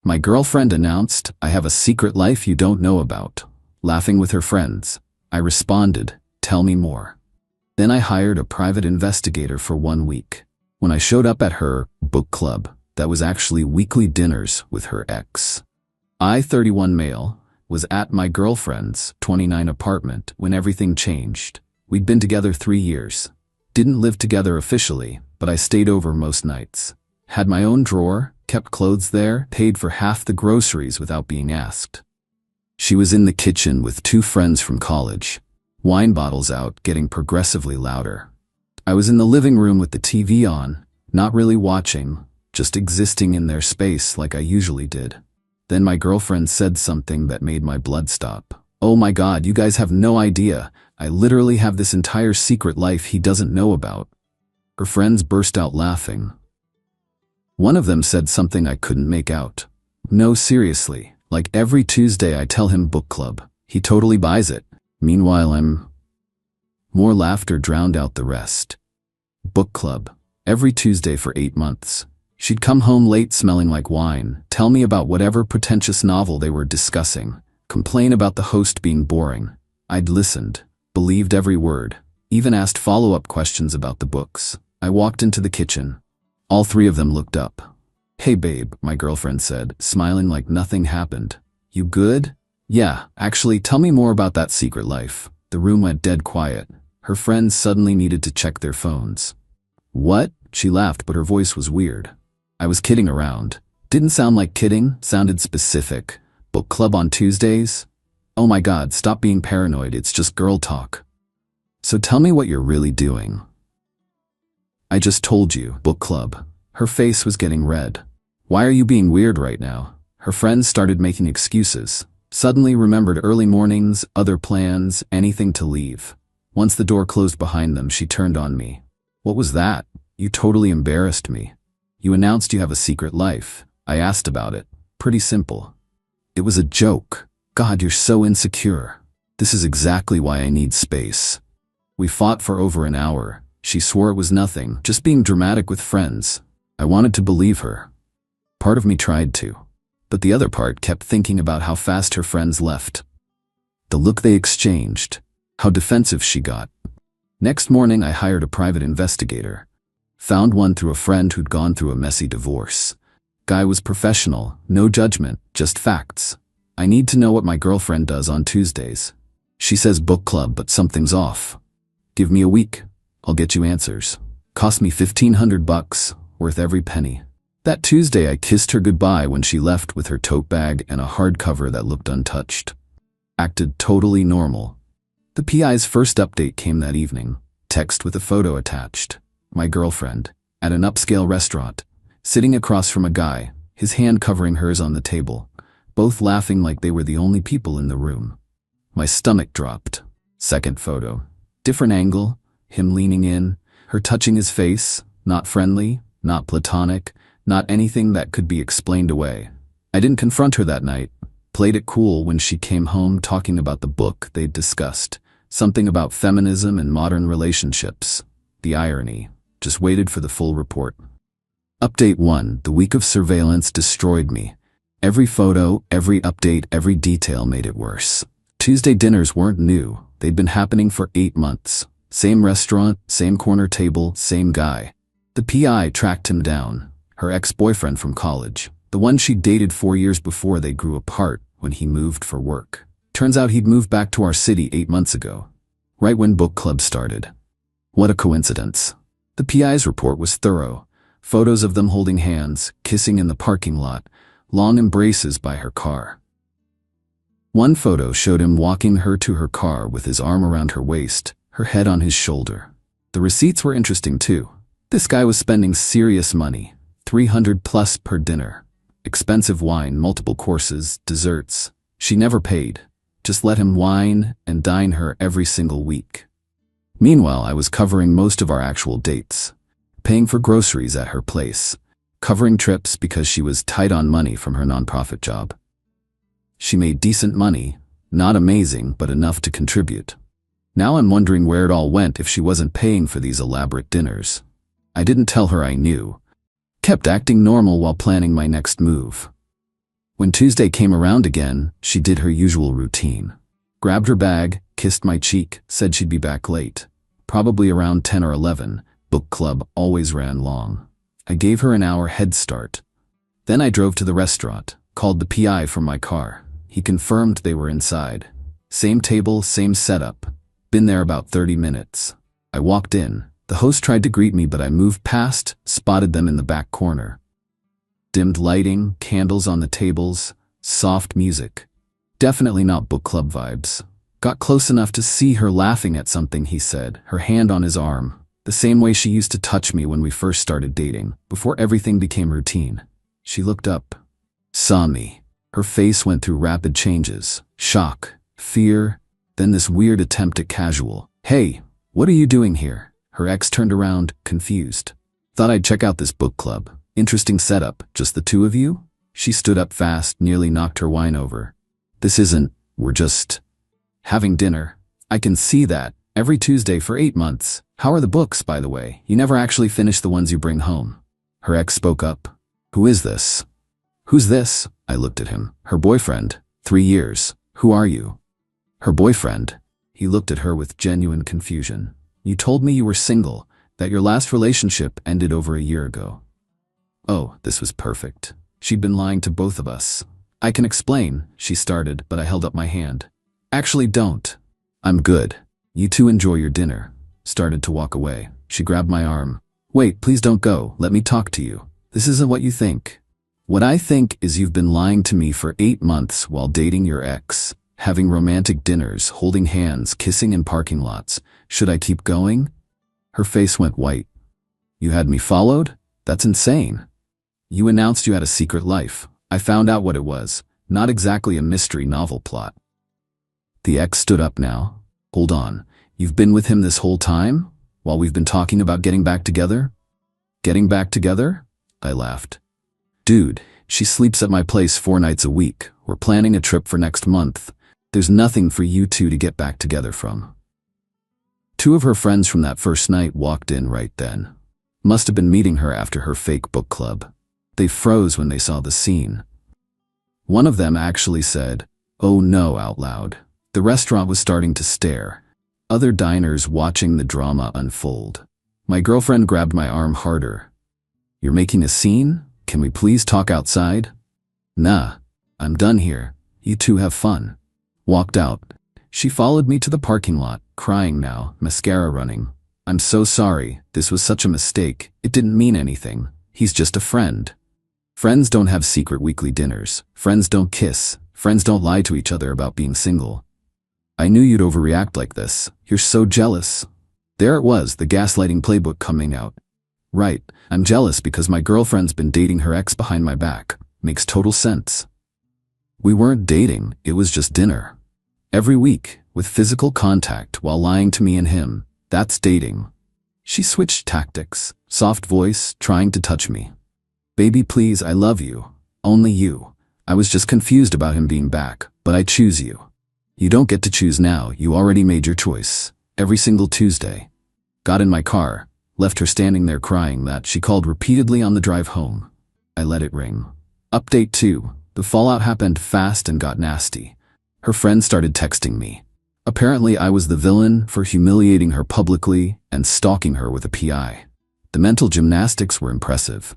My girlfriend announced, "I have a secret life you don't know about." Laughing with her friends, I responded, "Tell me more." Then I hired a private investigator for 1 week. When I showed up at her book club, that was actually weekly dinners with her ex. I, 31 male, was at my girlfriend's 29 apartment when everything changed. We'd been together 3 years. Didn't live together officially, but I stayed over most nights. Had my own drawer, kept clothes there, paid for half the groceries without being asked. She was in the kitchen with 2 friends from college. Wine bottles out, getting progressively louder. I was in the living room with the TV on, not really watching, just existing in their space like I usually did. Then my girlfriend said something that made my blood stop. "Oh my God, you guys have no idea. I literally have this entire secret life he doesn't know about." Her friends burst out laughing. One of them said something I couldn't make out. "No, seriously, like every Tuesday I tell him book club. He totally buys it. Meanwhile More laughter drowned out the rest. Book club. Every Tuesday for 8 months. She'd come home late smelling like wine, tell me about whatever pretentious novel they were discussing, complain about the host being boring. I'd listened, believed every word, even asked follow-up questions about the books. I walked into the kitchen. All 3 of them looked up. "Hey babe," my girlfriend said, smiling like nothing happened. "You good?" "Yeah, actually, tell me more about that secret life." The room went dead quiet. Her friends suddenly needed to check their phones. "What?" She laughed, but her voice was weird. I was kidding around. Didn't sound like kidding, sounded specific. "Book club on Tuesdays?" "Oh my God, stop being paranoid, it's just girl talk." "So tell me what you're really doing." "I just told you, book club." Her face was getting red. "Why are you being weird right now?" Her friends started making excuses. Suddenly remembered early mornings, other plans, anything to leave. Once the door closed behind them, she turned on me. "What was that? You totally embarrassed me. You announced you have a secret life. I asked about it. Pretty simple." "It was a joke." "God, you're so insecure." "This is exactly why I need space." We fought for over an hour. She swore it was nothing, just being dramatic with friends. I wanted to believe her. Part of me tried to. But the other part kept thinking about how fast her friends left. The look they exchanged. How defensive she got. Next morning I hired a private investigator. Found one through a friend who'd gone through a messy divorce. Guy was professional, no judgment, just facts. "I need to know what my girlfriend does on Tuesdays. She says book club, but something's off. Give me a week. I'll get you answers." Cost me $1,500, worth every penny. That Tuesday I kissed her goodbye when she left with her tote bag and a hardcover that looked untouched. Acted totally normal. The PI's first update came that evening. Text with a photo attached. My girlfriend, at an upscale restaurant, sitting across from a guy, his hand covering hers on the table, both laughing like they were the only people in the room. My stomach dropped. Second photo. Different angle, him leaning in, her touching his face, not friendly, not platonic, not anything that could be explained away. I didn't confront her that night. Played it cool when she came home talking about the book they'd discussed. Something about feminism and modern relationships. The irony. Just waited for the full report. Update 1. The week of surveillance destroyed me. Every photo, every update, every detail made it worse. Tuesday dinners weren't new. They'd been happening for 8 months. Same restaurant, same corner table, same guy. The PI tracked him down. Her ex-boyfriend from college. The one she'd dated 4 years before they grew apart when he moved for work. Turns out he'd moved back to our city 8 months ago. Right when book club started. What a coincidence. The PI's report was thorough. Photos of them holding hands, kissing in the parking lot, long embraces by her car. One photo showed him walking her to her car with his arm around her waist, her head on his shoulder. The receipts were interesting too. This guy was spending serious money, $300+ per dinner. Expensive wine, multiple courses, desserts. She never paid. Just let him wine and dine her every single week. Meanwhile, I was covering most of our actual dates. Paying for groceries at her place. Covering trips because she was tight on money from her nonprofit job. She made decent money, not amazing, but enough to contribute. Now I'm wondering where it all went if she wasn't paying for these elaborate dinners. I didn't tell her I knew. Kept acting normal while planning my next move. When Tuesday came around again, she did her usual routine. Grabbed her bag, kissed my cheek, said she'd be back late. Probably around 10 or 11. Book club always ran long. I gave her an hour head start. Then I drove to the restaurant, called the PI from my car. He confirmed they were inside. Same table, same setup. Been there about 30 minutes. I walked in. The host tried to greet me, but I moved past, spotted them in the back corner. Dimmed lighting, candles on the tables, soft music. Definitely not book club vibes. Got close enough to see her laughing at something he said, her hand on his arm, the same way she used to touch me when we first started dating, before everything became routine. She looked up, saw me. Her face went through rapid changes, shock, fear, then this weird attempt at casual. "Hey, what are you doing here?" Her ex turned around, confused. "Thought I'd check out this book club. Interesting setup, just the two of you?" She stood up fast, nearly knocked her wine over. "This isn't, we're just having dinner." "I can see that. Every Tuesday for 8 months. How are the books, by the way? You never actually finish the ones you bring home." Her ex spoke up. "Who is this?" "Who's this?" I looked at him. "Her boyfriend. 3 years. Who are you?" "Her boyfriend." He looked at her with genuine confusion. "You told me you were single, that your last relationship ended over a year ago." Oh, this was perfect. She'd been lying to both of us. "I can explain," she started, but I held up my hand. "Actually, don't. I'm good. You two enjoy your dinner." Started to walk away. She grabbed my arm. "Wait, please don't go. Let me talk to you. This isn't what you think. What I think is you've been lying to me for 8 months while dating your ex, having romantic dinners, holding hands, kissing in parking lots. Should I keep going?" Her face went white. "You had me followed? That's insane. You announced you had a secret life. I found out what it was. Not exactly a mystery novel plot." The ex stood up now. "Hold on. You've been with him this whole time? While we've been talking about getting back together?" "Getting back together?" I laughed. "Dude, she sleeps at my place 4 nights a week. We're planning a trip for next month. There's nothing for you two to get back together from." 2 of her friends from that first night walked in right then. Must have been meeting her after her fake book club. They froze when they saw the scene. One of them actually said, "Oh no," out loud. The restaurant was starting to stare. Other diners watching the drama unfold. My girlfriend grabbed my arm harder. "You're making a scene? Can we please talk outside?" "Nah, I'm done here. You two have fun." Walked out. She followed me to the parking lot, crying now, mascara running. "I'm so sorry. This was such a mistake. It didn't mean anything. He's just a friend." Friends don't have secret weekly dinners. Friends don't kiss. Friends don't lie to each other about being single. "I knew you'd overreact like this. You're so jealous." There it was, the gaslighting playbook coming out. Right, I'm jealous because my girlfriend's been dating her ex behind my back. Makes total sense. We weren't dating, it was just dinner. Every week, with physical contact while lying to me and him. That's dating. She switched tactics, soft voice, trying to touch me. "Baby, please, I love you. Only you. I was just confused about him being back, but I choose you." "You don't get to choose now, you already made your choice. Every single Tuesday." Got in my car, left her standing there crying that she called repeatedly on the drive home. I let it ring. Update 2. The fallout happened fast and got nasty. Her friends started texting me. Apparently I was the villain for humiliating her publicly and stalking her with a PI. The mental gymnastics were impressive.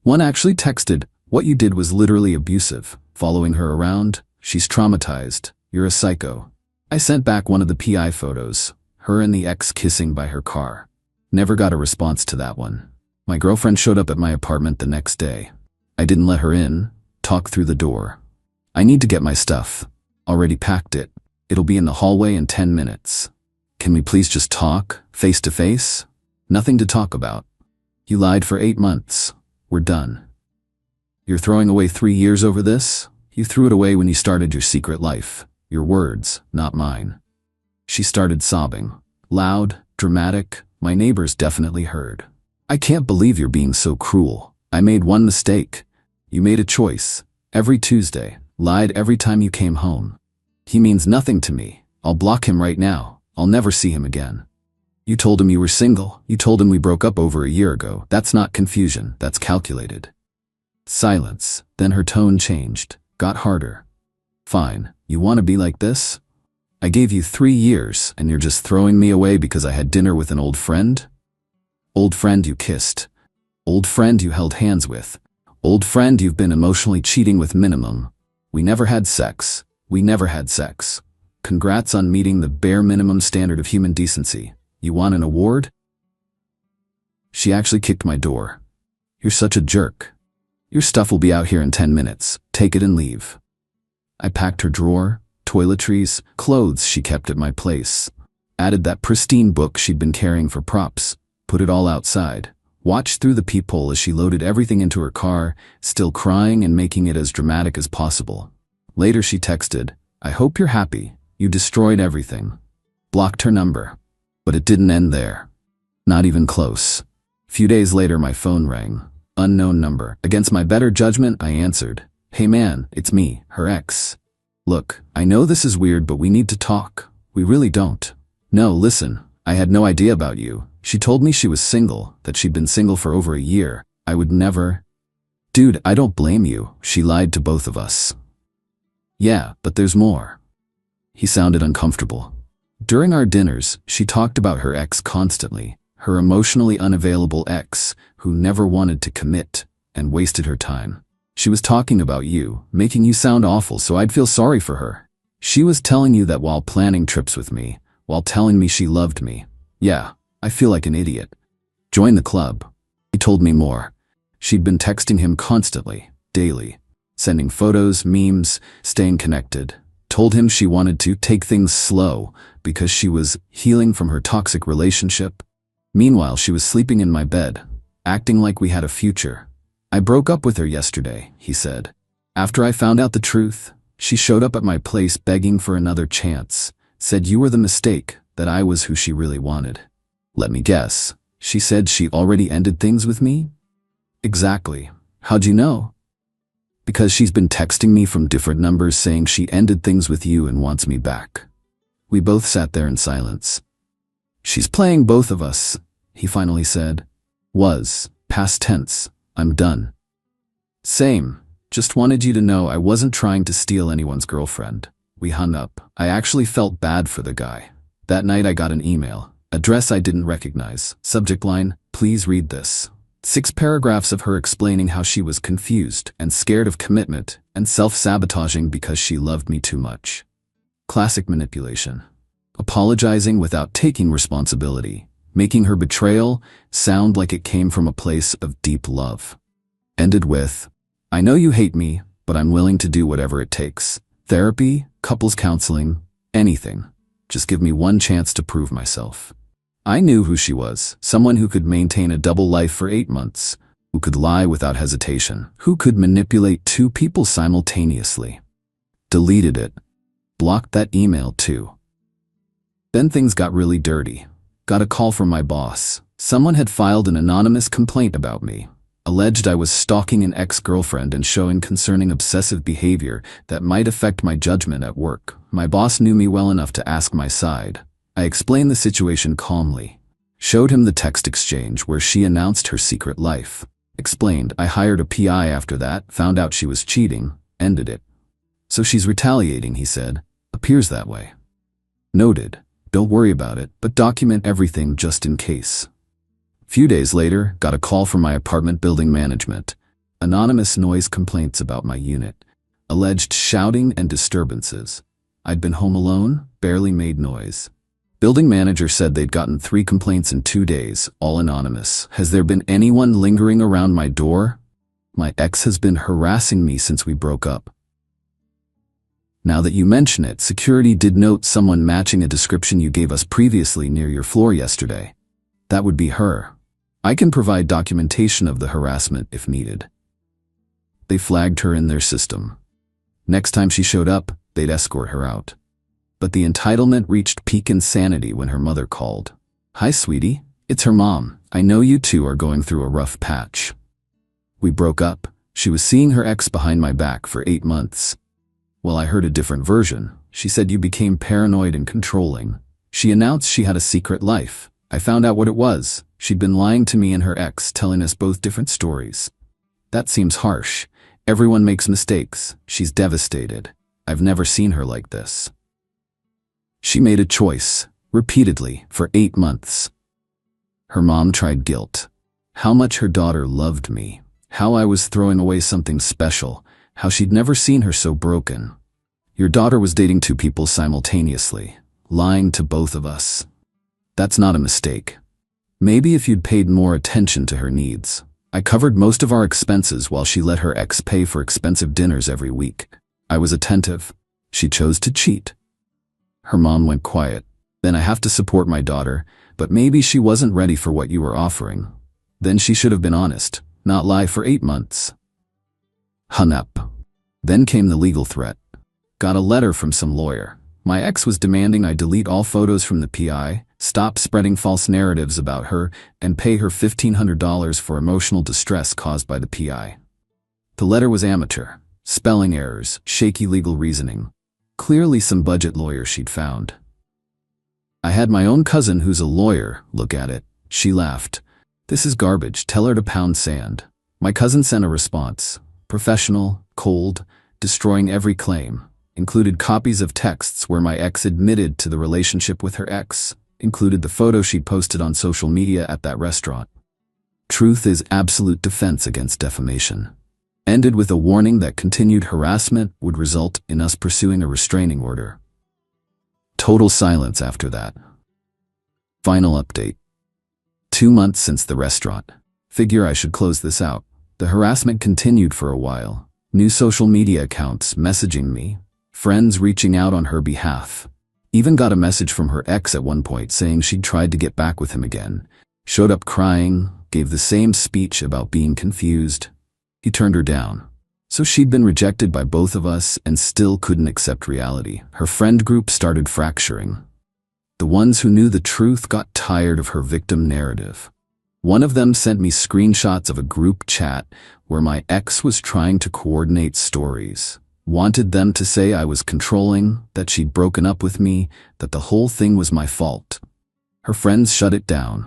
One actually texted, "What you did was literally abusive. Following her around, she's traumatized. You're a psycho." I sent back one of the PI photos, her and the ex kissing by her car. Never got a response to that one. My girlfriend showed up at my apartment the next day. I didn't let her in, talked through the door. "I need to get my stuff. Already packed it. It'll be in the hallway in 10 minutes. Can we please just talk, face to face? Nothing to talk about. You lied for 8 months. We're done." "You're throwing away 3 years over this? You threw it away when you started your secret life. Your words, not mine." She started sobbing. Loud, dramatic, my neighbors definitely heard. "I can't believe you're being so cruel. I made one mistake. You made a choice. Every Tuesday. Lied every time you came home. He means nothing to me. I'll block him right now. I'll never see him again. You told him you were single. You told him we broke up over a year ago. That's not confusion. That's calculated." Silence. Then her tone changed. got harder. Fine, you want to be like this? I gave you 3 years and you're just throwing me away because I had dinner with an old friend? Old friend you kissed. Old friend you held hands with. Old friend you've been emotionally cheating with minimum. We never had sex. We never had sex. Congrats on meeting the bare minimum standard of human decency. You want an award? She actually kicked my door. You're such a jerk. Your stuff will be out here in 10 minutes. Take it and leave. I packed her drawer, toiletries, clothes she kept at my place. Added that pristine book she'd been carrying for props. Put it all outside. Watched through the peephole as she loaded everything into her car, still crying and making it as dramatic as possible. Later she texted, I hope you're happy. You destroyed everything. Blocked her number. But it didn't end there. Not even close. Few days later my phone rang. Unknown number. Against my better judgment, I answered. Hey man, it's me, her ex. Look, I know this is weird, but we need to talk. We really don't. No, listen, I had no idea about you. She told me she was single, that she'd been single for over a year. I would never. Dude, I don't blame you. She lied to both of us. Yeah, but there's more. He sounded uncomfortable. During our dinners, she talked about her ex constantly, her emotionally unavailable ex, who never wanted to commit and wasted her time. She was talking about you, making you sound awful so I'd feel sorry for her. She was telling you that while planning trips with me, while telling me she loved me. Yeah, I feel like an idiot. Join the club. He told me more. She'd been texting him constantly, daily, sending photos, memes, staying connected. Told him she wanted to take things slow because she was healing from her toxic relationship. Meanwhile, she was sleeping in my bed, acting like we had a future. I broke up with her yesterday, he said. After I found out the truth, she showed up at my place begging for another chance, said you were the mistake, that I was who she really wanted. Let me guess, she said she already ended things with me? Exactly. How'd you know? Because she's been texting me from different numbers saying she ended things with you and wants me back. We both sat there in silence. She's playing both of us, he finally said. Was, past tense, I'm done. Same, just wanted you to know I wasn't trying to steal anyone's girlfriend. We hung up. I actually felt bad for the guy. That night I got an email. Address I didn't recognize. Subject line, please read this. 6 paragraphs of her explaining how she was confused and scared of commitment and self-sabotaging because she loved me too much. Classic manipulation. Apologizing without taking responsibility, making her betrayal sound like it came from a place of deep love. Ended with, I know you hate me, but I'm willing to do whatever it takes. Therapy, couples counseling, anything. Just give me one chance to prove myself. I knew who she was, someone who could maintain a double life for 8 months, who could lie without hesitation, who could manipulate 2 people simultaneously. Deleted it. Blocked that email too. Then things got really dirty. Got a call from my boss. Someone had filed an anonymous complaint about me. Alleged I was stalking an ex-girlfriend and showing concerning obsessive behavior that might affect my judgment at work. My boss knew me well enough to ask my side. I explained the situation calmly. Showed him the text exchange where she announced her secret life. Explained I hired a PI after that, found out she was cheating, ended it. So she's retaliating, he said. Appears that way. Noted. Don't worry about it, but document everything just in case. Few days later, got a call from my apartment building management. Anonymous noise complaints about my unit. Alleged shouting and disturbances. I'd been home alone, barely made noise. Building manager said they'd gotten 3 complaints in 2 days, all anonymous. Has there been anyone lingering around my door? My ex has been harassing me since we broke up. Now that you mention it, security did note someone matching a description you gave us previously near your floor yesterday. That would be her. I can provide documentation of the harassment if needed. They flagged her in their system. Next time she showed up, they'd escort her out. But the entitlement reached peak insanity when her mother called. Hi, sweetie. It's her mom. I know you two are going through a rough patch. We broke up. She was seeing her ex behind my back for 8 months. Well, I heard a different version. She said you became paranoid and controlling. She announced she had a secret life. I found out what it was. She'd been lying to me and her ex, telling us both different stories. That seems harsh. Everyone makes mistakes. She's devastated. I've never seen her like this. She made a choice, repeatedly, for 8 months. Her mom tried guilt. How much her daughter loved me. How I was throwing away something special. How she'd never seen her so broken. Your daughter was dating 2 people simultaneously, lying to both of us. That's not a mistake. Maybe if you'd paid more attention to her needs. I covered most of our expenses while she let her ex pay for expensive dinners every week. I was attentive. She chose to cheat. Her mom went quiet. Then I have to support my daughter, but maybe she wasn't ready for what you were offering. Then she should have been honest, not lie for 8 months. Hung up. Then came the legal threat. Got a letter from some lawyer. My ex was demanding I delete all photos from the PI, stop spreading false narratives about her, and pay her $1,500 for emotional distress caused by the PI. The letter was amateur. Spelling errors, shaky legal reasoning. Clearly some budget lawyer she'd found. I had my own cousin who's a lawyer look at it. She laughed. "This is garbage, tell her to pound sand." My cousin sent a response. Professional, cold, destroying every claim. Included copies of texts where my ex admitted to the relationship with her ex. Included the photo she'd posted on social media at that restaurant. Truth is absolute defense against defamation. Ended with a warning that continued harassment would result in us pursuing a restraining order. Total silence after that. Final update. 2 months since the restaurant. Figure I should close this out. The harassment continued for a while. New social media accounts messaging me. Friends reaching out on her behalf. Even got a message from her ex at one point saying she'd tried to get back with him again. Showed up crying, gave the same speech about being confused. He turned her down. So she'd been rejected by both of us and still couldn't accept reality. Her friend group started fracturing. The ones who knew the truth got tired of her victim narrative. One of them sent me screenshots of a group chat where my ex was trying to coordinate stories. Wanted them to say I was controlling, that she'd broken up with me, that the whole thing was my fault. Her friends shut it down.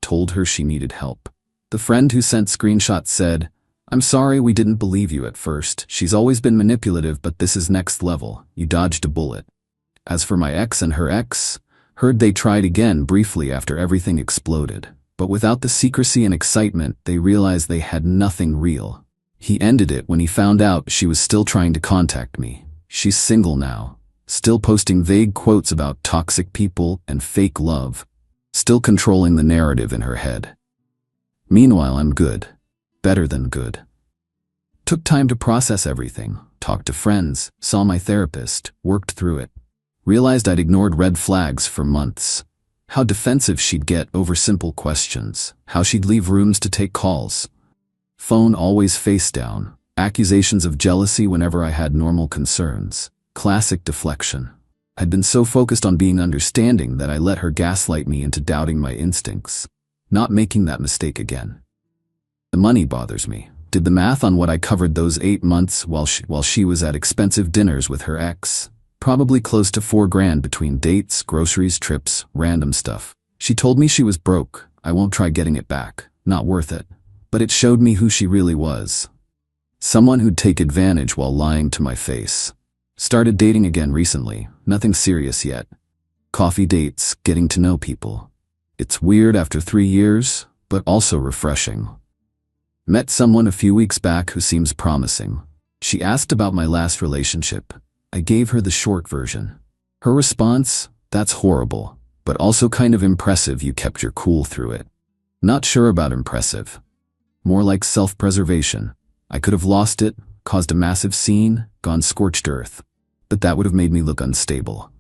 Told her she needed help. The friend who sent screenshots said, "I'm sorry we didn't believe you at first. She's always been manipulative, but this is next level. You dodged a bullet." As for my ex and her ex, heard they tried again briefly after everything exploded. But without the secrecy and excitement, they realized they had nothing real. He ended it when he found out she was still trying to contact me. She's single now. Still posting vague quotes about toxic people and fake love. Still controlling the narrative in her head. Meanwhile, I'm good. Better than good. Took time to process everything. Talked to friends. Saw my therapist. Worked through it. Realized I'd ignored red flags for months. How defensive she'd get over simple questions. How she'd leave rooms to take calls. Phone always face down. Accusations of jealousy whenever I had normal concerns. Classic deflection. I'd been so focused on being understanding that I let her gaslight me into doubting my instincts. Not making that mistake again. The money bothers me. Did the math on what I covered those 8 months while she was at expensive dinners with her ex. Probably close to $4,000 between dates, groceries, trips, random stuff. She told me she was broke. I won't try getting it back. Not worth it. But it showed me who she really was. Someone who'd take advantage while lying to my face. Started dating again recently. Nothing serious yet. Coffee dates, getting to know people. It's weird after 3 years, but also refreshing. Met someone a few weeks back who seems promising. She asked about my last relationship. I gave her the short version. Her response, "That's horrible, but also kind of impressive you kept your cool through it." Not sure about impressive. More like self-preservation. I could have lost it, caused a massive scene, gone scorched earth. But that would have made me look unstable.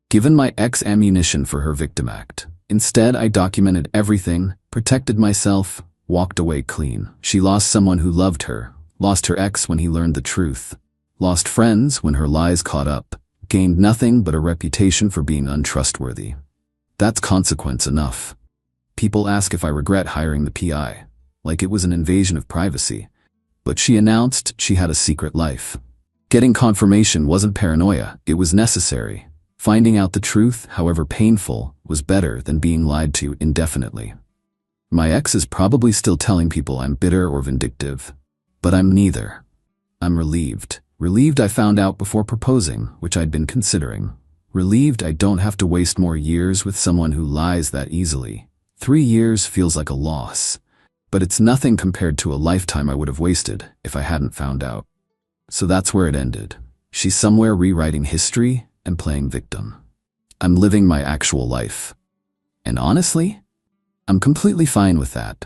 Given my ex ammunition for her victim act. Instead, I documented everything, protected myself, walked away clean. She lost someone who loved her, lost her ex when he learned the truth, lost friends when her lies caught up, gained nothing but a reputation for being untrustworthy. That's consequence enough. People ask if I regret hiring the PI, like it was an invasion of privacy. But she announced she had a secret life. Getting confirmation wasn't paranoia, it was necessary. Finding out the truth, however painful, was better than being lied to indefinitely. My ex is probably still telling people I'm bitter or vindictive, but I'm neither. I'm relieved. Relieved I found out before proposing, which I'd been considering. Relieved I don't have to waste more years with someone who lies that easily. 3 years feels like a loss, but it's nothing compared to a lifetime I would have wasted if I hadn't found out. So that's where it ended. She's somewhere rewriting history and playing victim. I'm living my actual life. And honestly, I'm completely fine with that.